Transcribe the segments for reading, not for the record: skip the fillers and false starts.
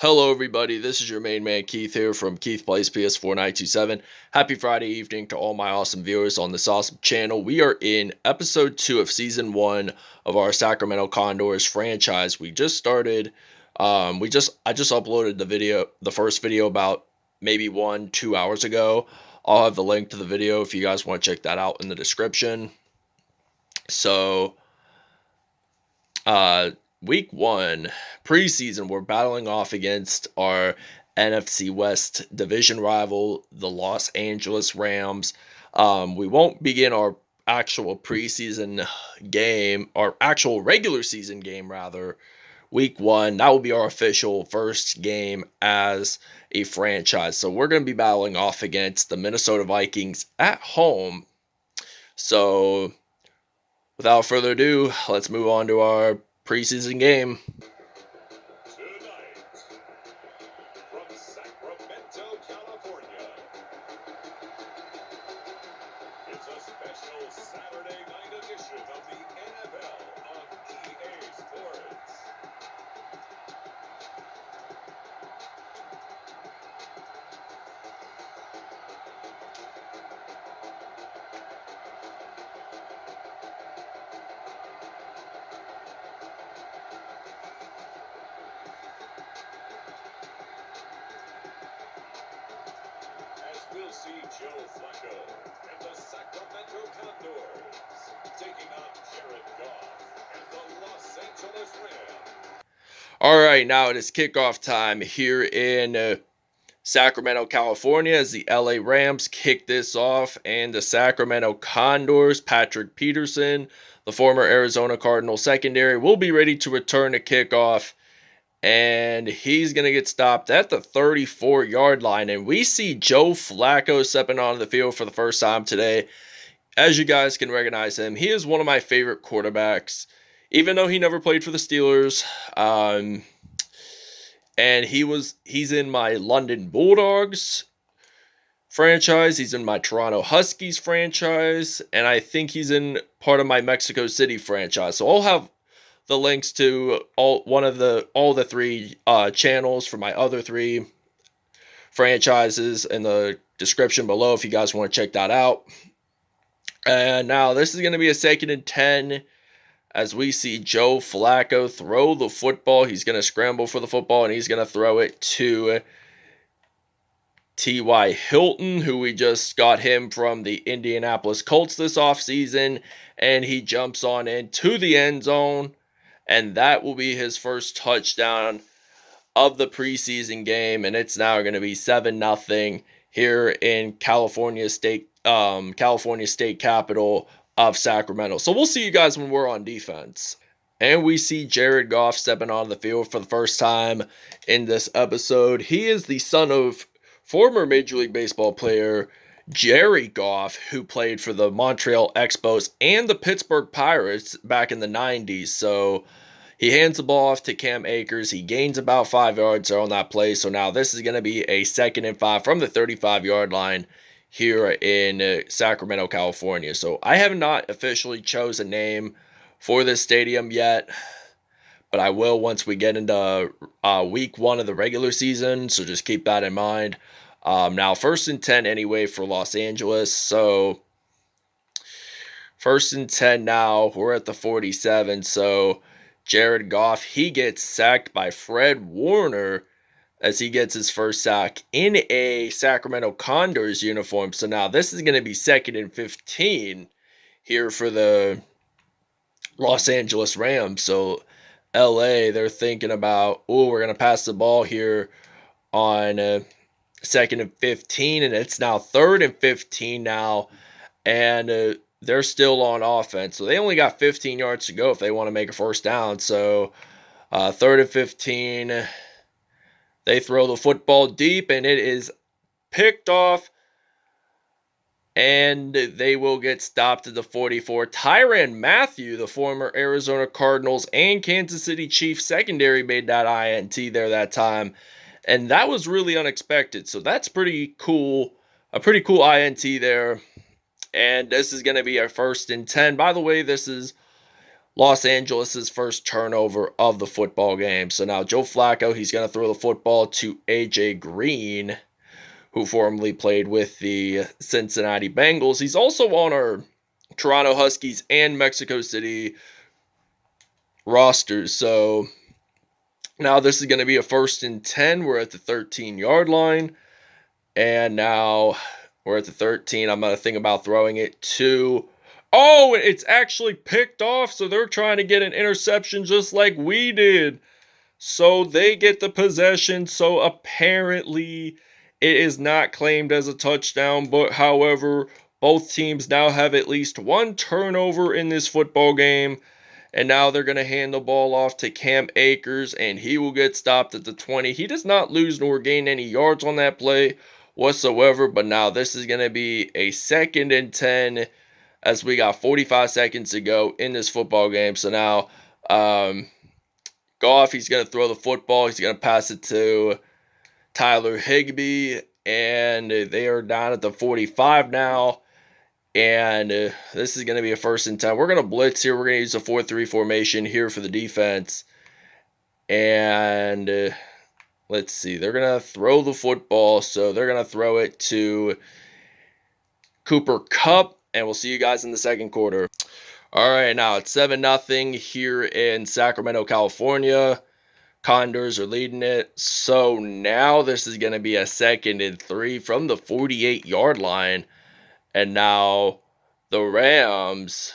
Hello, everybody. This is your main man Keith here from Keith Plays PS4 927. Happy Friday evening to all my awesome viewers on this awesome channel. We are in episode 2 of season 1 of our Sacramento Condors franchise. We just started. I just uploaded the first video about maybe 2 hours ago. I'll have the link to the video if you guys want to check that out in the description. So, Week 1, preseason, we're battling off against our NFC West division rival, the Los Angeles Rams. We won't begin our actual preseason game, our actual regular season game, rather, Week 1. That will be our official first game as a franchise. So we're going to be battling off against the Minnesota Vikings at home. So, without further ado, let's move on to our preseason game. Tonight, from Sacramento, California, it's a special Saturday night edition of the NFL on EA Sports. We'll see Joe Flacco and the Sacramento Condors taking on Jared Goff and the Los Angeles Rams. All right, now it is kickoff time here in Sacramento, California, as the LA Rams kick this off, and the Sacramento Condors, Patrick Peterson, the former Arizona Cardinal secondary, will be ready to return to kickoff. And he's going to get stopped at the 34-yard line. And we see Joe Flacco stepping onto the field for the first time today. As you guys can recognize him, he is one of my favorite quarterbacks, even though he never played for the Steelers. And he's in my London Bulldogs franchise. He's in my Toronto Huskies franchise. And I think he's in part of my Mexico City franchise. So I'll have the links to all the three channels for my other three franchises in the description below if you guys want to check that out. And now this is going to be a 2nd and 10 as we see Joe Flacco throw the football. He's going to scramble for the football and he's going to throw it to T.Y. Hilton, who we just got him from the Indianapolis Colts this offseason, and he jumps on into the end zone. And that will be his first touchdown of the preseason game. And it's now going to be 7-0 here in California State capital of Sacramento. So we'll see you guys when we're on defense. And we see Jared Goff stepping on the field for the first time in this episode. He is the son of former Major League Baseball player Jerry Goff, who played for the Montreal Expos and the Pittsburgh Pirates back in the 90s. So he hands the ball off to Cam Akers. He gains about 5 yards on that play. So now this is going to be a 2nd and 5 from the 35-yard line here in Sacramento, California. So I have not officially chosen a name for this stadium yet, but I will once we get into week 1 of the regular season. So just keep that in mind. Now, 1st and 10 anyway for Los Angeles. So 1st and 10 now. We're at the 47. So Jared Goff, he gets sacked by Fred Warner as he gets his first sack in a Sacramento Condors uniform. So now this is going to be 2nd and 15 here for the Los Angeles Rams. So LA, they're thinking about, we're going to pass the ball here on 2nd and 15, and it's now 3rd and 15 now, and they're still on offense. So they only got 15 yards to go if they want to make a first down. So 3rd and 15, they throw the football deep, and it is picked off, and they will get stopped at the 44. Tyrann Mathieu, the former Arizona Cardinals and Kansas City Chiefs secondary, made that INT there that time. And that was really unexpected. So that's pretty cool. A pretty cool INT there. And this is going to be our 1st and 10. By the way, this is Los Angeles' first turnover of the football game. So now Joe Flacco, he's going to throw the football to A.J. Green, who formerly played with the Cincinnati Bengals. He's also on our Toronto Huskies and Mexico City rosters. So now this is going to be a 1st and 10. We're at the 13-yard line. And now we're at the 13. I'm going to think about throwing it to... Oh, it's actually picked off. So they're trying to get an interception just like we did. So they get the possession. So apparently it is not claimed as a touchdown. But however, both teams now have at least one turnover in this football game. And now they're going to hand the ball off to Cam Akers, and he will get stopped at the 20. He does not lose nor gain any yards on that play whatsoever. But now this is going to be a 2nd and 10 as we got 45 seconds to go in this football game. So now Goff, he's going to throw the football. He's going to pass it to Tyler Higbee, and they are down at the 45 now. And this is going to be a 1st and 10. We're going to blitz here. We're going to use a 4-3 formation here for the defense. And let's see. They're going to throw the football. So they're going to throw it to Cooper Kupp. And we'll see you guys in the 2nd quarter. All right, now it's 7-0 here in Sacramento, California. Condors are leading it. So now this is going to be a 2nd and 3 from the 48-yard line. And now the Rams,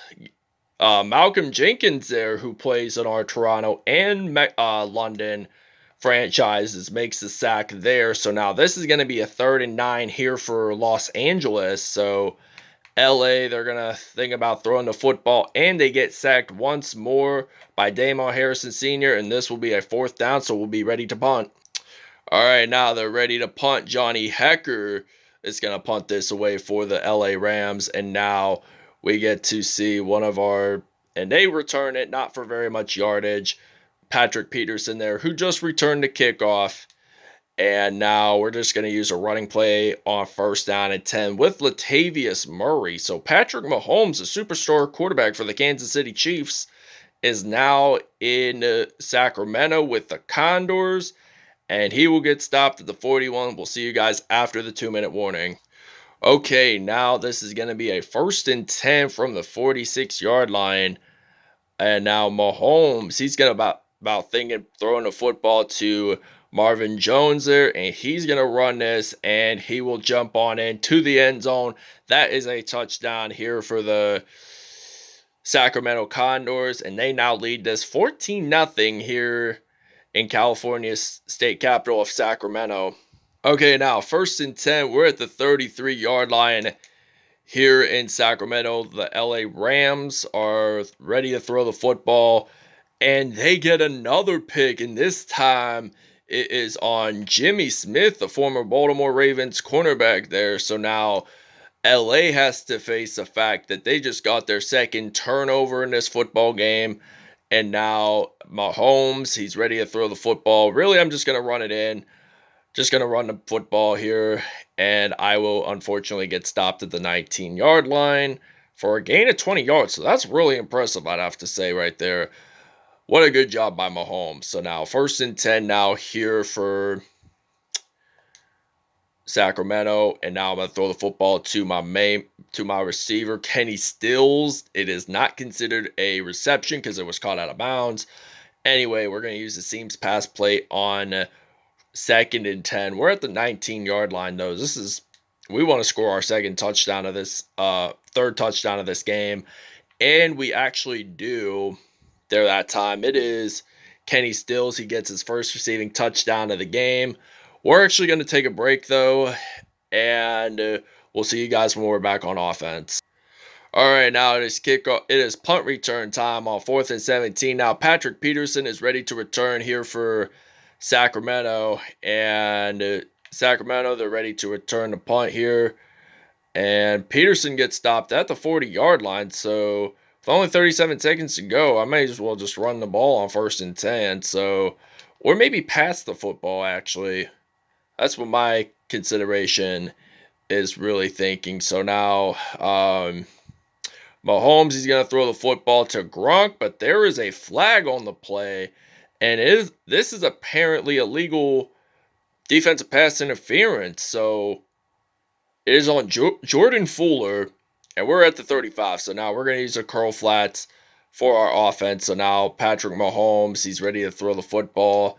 Malcolm Jenkins there, who plays on our Toronto and London franchises, makes the sack there. So now this is going to be a 3rd and 9 here for Los Angeles. So LA, they're going to think about throwing the football, and they get sacked once more by Damon Harrison Sr., and this will be a 4th down, so we'll be ready to punt. All right, now they're ready to punt. Johnny Hecker is going to punt this away for the LA Rams, and now we get to see one of our, and they return it, not for very much yardage, Patrick Peterson there, who just returned the kickoff. And now we're just going to use a running play on 1st down and 10 with Latavius Murray. So Patrick Mahomes, a superstar quarterback for the Kansas City Chiefs, is now in Sacramento with the Condors. And he will get stopped at the 41. We'll see you guys after the 2-minute warning. Okay, now this is going to be a 1st and 10 from the 46-yard line. And now Mahomes, he's going to about thinking throwing the football to Marvin Jones there, and he's going to run this, and he will jump on into the end zone. That is a touchdown here for the Sacramento Condors, and they now lead this 14-0 here in California's state capital of Sacramento. Okay, now 1st and 10, we're at the 33-yard line here in Sacramento. The LA Rams are ready to throw the football, and they get another pick, and this time it is on Jimmy Smith, the former Baltimore Ravens cornerback there. So now LA has to face the fact that they just got their 2nd turnover in this football game. And now Mahomes, he's ready to throw the football. Really, I'm just going to run it in. Just going to run the football here. And I will unfortunately get stopped at the 19-yard line for a gain of 20 yards. So that's really impressive, I'd have to say right there. What a good job by Mahomes. So now 1st and 10 now here for Sacramento. And now I'm going to throw the football to my receiver, Kenny Stills. It is not considered a reception because it was caught out of bounds. Anyway, we're going to use the seams pass play on 2nd and 10. We're at the 19-yard line, though. We want to score our 2nd touchdown of this, 3rd touchdown of this game. And we actually do there that time. It is Kenny Stills. He gets his 1st receiving touchdown of the game. We're actually going to take a break, though, and we'll see you guys when we're back on offense. All right, now it is punt return time on 4th and 17. Now Patrick Peterson is ready to return here for Sacramento, and Sacramento, they're ready to return the punt here. And Peterson gets stopped at the 40-yard line, so with only 37 seconds to go, I may as well just run the ball on 1st and 10. So, or maybe pass the football, actually. That's what my consideration is really thinking. So now, Mahomes, he's going to throw the football to Gronk, but there is a flag on the play, and this is apparently illegal defensive pass interference. So it is on Jordan Fuller, and we're at the 35. So now we're going to use the curl flats for our offense. So now Patrick Mahomes, he's ready to throw the football,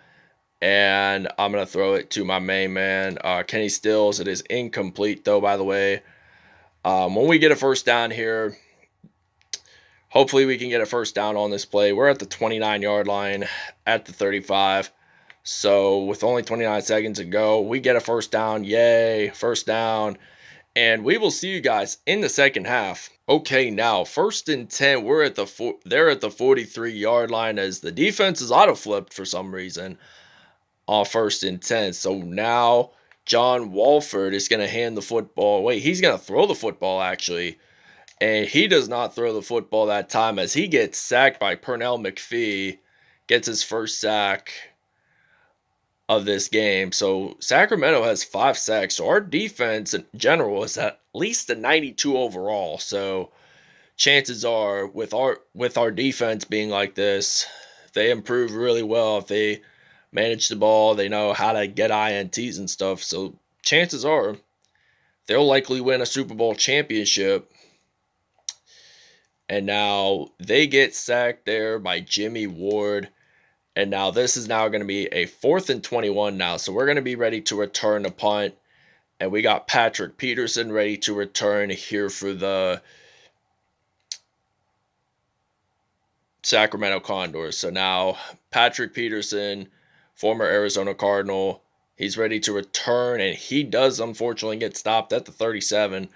and I'm going to throw it to my main man, Kenny Stills. It is incomplete, though, by the way. When we get a first down here, hopefully we can get a first down on this play. We're at the 29-yard line at the 35. So with only 29 seconds to go, we get a first down. Yay, first down. And we will see you guys in the second half. Okay, now 1st and 10. They're at the 43-yard line as the defense is auto flipped for some reason on 1st and 10. So now John Walford is going to hand the football. Wait, he's going to throw the football actually. And he does not throw the football that time as he gets sacked by Pernell McPhee. Gets his first sack of this game. So Sacramento has 5 sacks. So our defense in general is at least a 92 overall. So chances are with our defense being like this, they improve really well. If they manage the ball, they know how to get INTs and stuff. So chances are they'll likely win a Super Bowl championship. And now they get sacked there by Jimmy Ward. And now this is now going to be a 4th and 21 now. So we're going to be ready to return the punt. And we got Patrick Peterson ready to return here for the Sacramento Condors. So now Patrick Peterson, former Arizona Cardinal, he's ready to return. And he does unfortunately get stopped at the 37.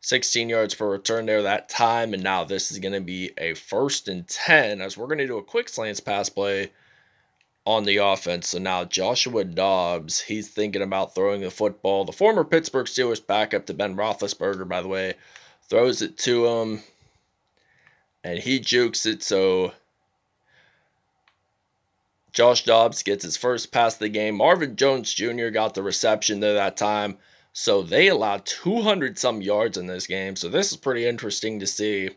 16 yards per return there that time. And now this is going to be a 1st and 10 as we're going to do a quick slants pass play on the offense. So now Joshua Dobbs, he's thinking about throwing the football. The former Pittsburgh Steelers backup to Ben Roethlisberger, by the way, throws it to him. And he jukes it. So Josh Dobbs gets his first pass of the game. Marvin Jones Jr. got the reception there that time. So they allowed 200-some yards in this game. So this is pretty interesting to see.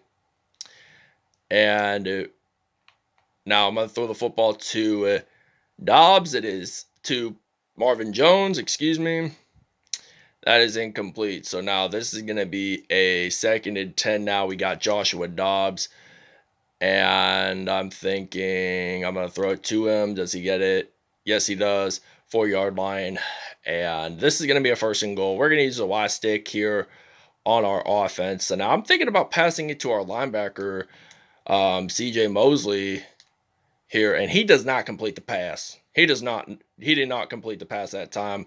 And now I'm going to throw the football to Dobbs. It is to Marvin Jones, excuse me. That is incomplete. So now this is going to be a 2nd and 10 now. We got Joshua Dobbs. And I'm thinking I'm going to throw it to him. Does he get it? Yes, he does. 4-yard line. And this is going to be a 1st and goal. We're going to use a Y stick here on our offense. So now I'm thinking about passing it to our linebacker, CJ Mosley here. And he does not complete the pass. He did not complete the pass that time.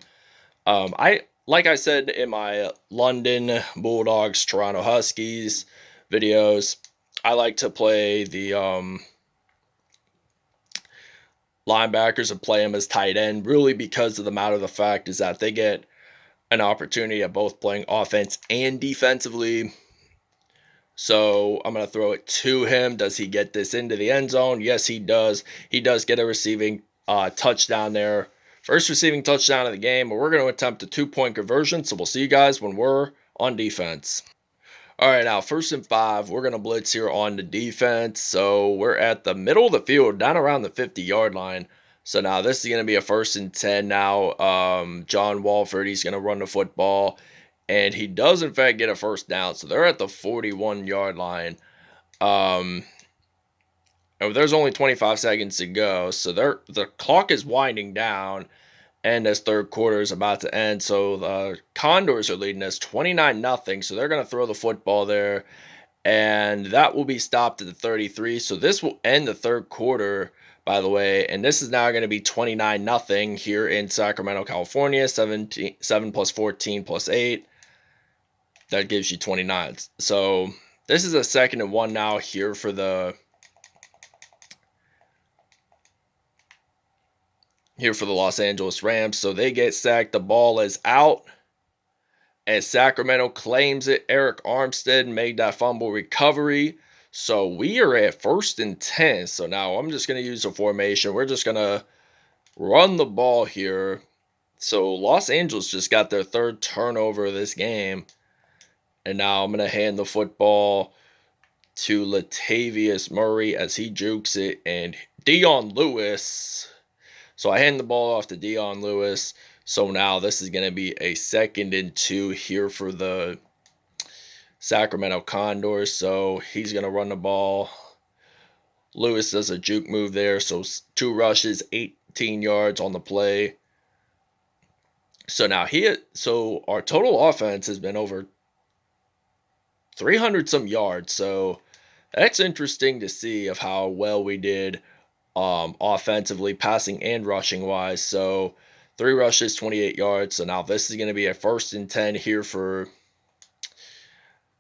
Like I said in my London Bulldogs, Toronto Huskies videos, I like to play the linebackers and play them as tight end, really because of the matter of the fact is that they get an opportunity at both playing offense and defensively. So I'm going to throw it to him. Does he get this into the end zone? Yes, he does. He does get a receiving touchdown there. First receiving touchdown of the game. We're going to attempt a 2-point conversion. So we'll see you guys when we're on defense. All right, now 1st and 5. We're going to blitz here on the defense. So we're at the middle of the field, down around the 50-yard line. So now this is going to be a 1st and 10 now. John Walford, he's going to run the football. And he does, in fact, get a first down. So they're at the 41-yard line. And there's only 25 seconds to go. So the clock is winding down. And this 3rd quarter is about to end. So the Condors are leading us 29-0. So they're going to throw the football there. And that will be stopped at the 33. So this will end the 3rd quarter, by the way. And this is now going to be 29-0 here in Sacramento, California. 7 plus 14 plus 8. That gives you 29. So this is a 2nd and 1 now here for the Los Angeles Rams. So they get sacked. The ball is out. And Sacramento claims it. Eric Armstead made that fumble recovery. So we are at 1st and 10. So now I'm just going to use a formation. We're just going to run the ball here. So Los Angeles just got their 3rd turnover of this game. And now I'm going to hand the football to Latavius Murray as he jukes it, and Dion Lewis. So I hand the ball off to Dion Lewis. So now this is going to be a 2nd and 2 here for the Sacramento Condors. So he's going to run the ball. Lewis does a juke move there. So 2 rushes, 18 yards on the play. So now our total offense has been over 300 some yards. So that's interesting to see of how well we did offensively, passing and rushing wise. So 3 rushes, 28 yards. So now this is going to be a 1st and 10 here for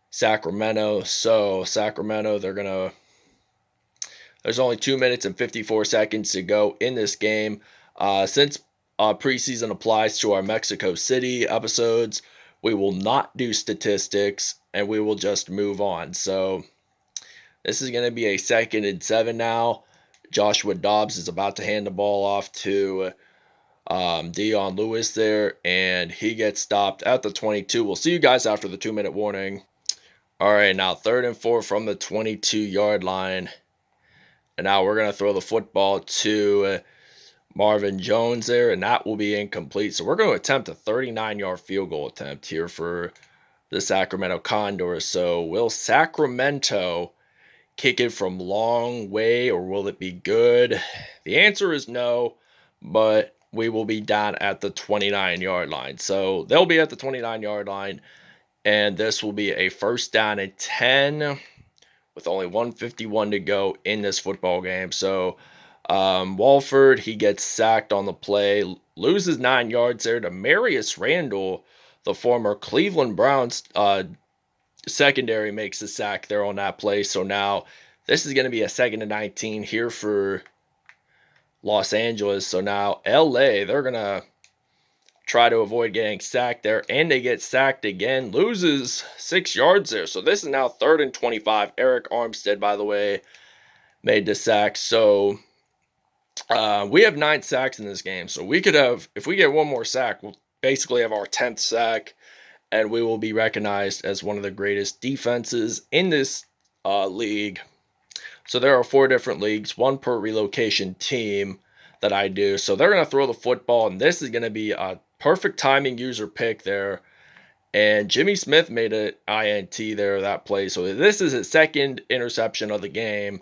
Sacramento. So Sacramento, there's only 2 minutes and 54 seconds to go in this game. Since preseason applies to our Mexico City episodes, we will not do statistics and we will just move on. So this is going to be a 2nd and 7 now. Joshua Dobbs is about to hand the ball off to Dion Lewis there, and he gets stopped at the 22. We'll see you guys after the 2-minute warning. All right, now 3rd and 4 from the 22-yard line. And now we're going to throw the football to Marvin Jones there, and that will be incomplete. So we're going to attempt a 39-yard field goal attempt here for the Sacramento Condors. So will Sacramento kick it from long way, or will it be good? The answer is no, but we will be down at the 29-yard line. So they'll be at the 29-yard line, and this will be a 1st down and 10 with only 1:51 to go in this football game. So Walford, he gets sacked on the play, loses 9 yards there to Marius Randall, the former Cleveland Browns secondary, makes the sack there on that play. So now this is going to be a 2nd and 19 here for Los Angeles. So now LA, they're going to try to avoid getting sacked there, and they get sacked again, loses 6 yards there. So this is now 3rd and 25. Eric Armstead, by the way, made the sack. So we have 9 sacks in this game. So we could have, if we get one more sack, we'll basically have our 10th sack, and we will be recognized as one of the greatest defenses in this league. So there are 4 different leagues, 1 per relocation team that I do. So they're going to throw the football, and this is going to be a perfect timing user pick there. And Jimmy Smith made an INT there, that play. So this is his 2nd interception of the game.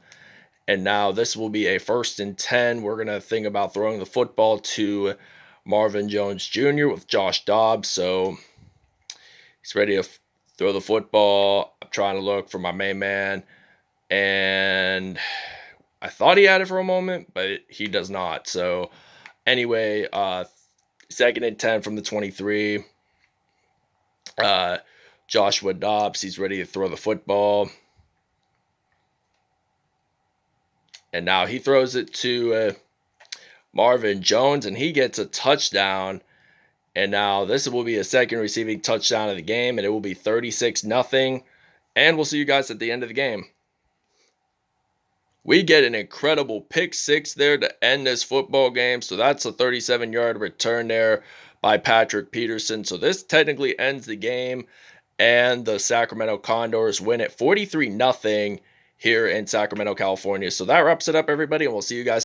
And now this will be a 1st and 10. We're going to think about throwing the football to Marvin Jones Jr. with Josh Dobbs. So he's ready to throw the football. I'm trying to look for my main man. And I thought he had it for a moment, but he does not. So anyway, 2nd and 10 from the 23. Joshua Dobbs, he's ready to throw the football. And now he throws it to Marvin Jones, and he gets a touchdown. And now this will be a 2nd receiving touchdown of the game, and it will be 36-0. And we'll see you guys at the end of the game. We get an incredible pick 6 there to end this football game. So that's a 37-yard return there by Patrick Peterson. So this technically ends the game, and the Sacramento Condors win it 43-0 here in Sacramento, California. So that wraps it up, everybody, and we'll see you guys